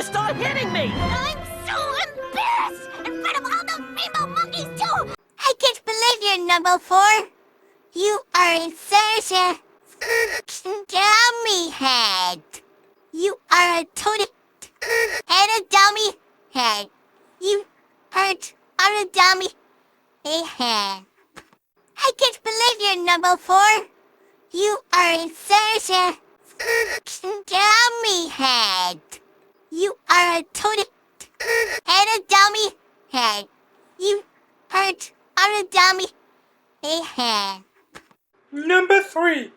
you start hitting me? I'm so embarrassed in front of all those rainbow monkeys, too! I can't believe you're number 4. You are a Censour. Dummy head. You are a total and a dummy head. You hurt on a dummy head. I can't believe you're number 4. You are a Censour. Dummy head. You are a total and a dummy head. You hurt on a dummy head. Number 3.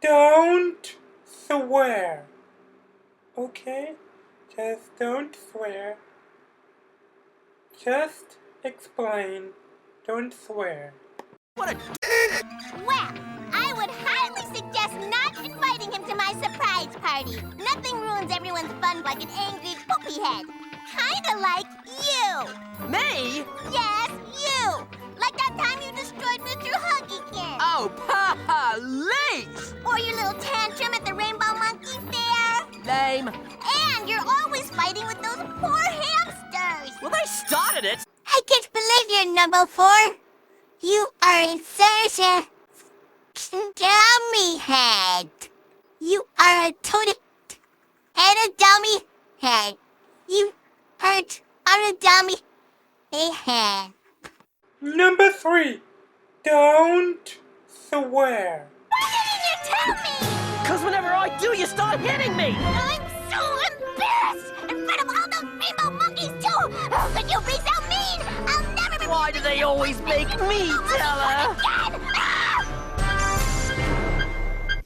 Don't swear. Okay? Just don't swear. Just explain. Don't swear. What a... Well, I would highly suggest not inviting him to my surprise party. Nothing ruins everyone's fun like an angry poopy head. Kinda like you. Me? Yes, you. Like that time you destroyed Mr. Huggykins. Oh, police! Or your little tantrum at the Rainbow Monkey Fair. Lame. And you're always fighting with those poor hamsters. Well, they started it. I can't believe you're number 4. You are a Censour. Dummy head. You are a total and a dummy head. You hurt on a dummy head. Number 3. Don't swear. Why didn't you tell me? Because whenever I do, you start hitting me. I'm so embarrassed in front of all those rainbow monkeys, too. How could you be so mean? I'll never be... Why do they always make me tell her? Again!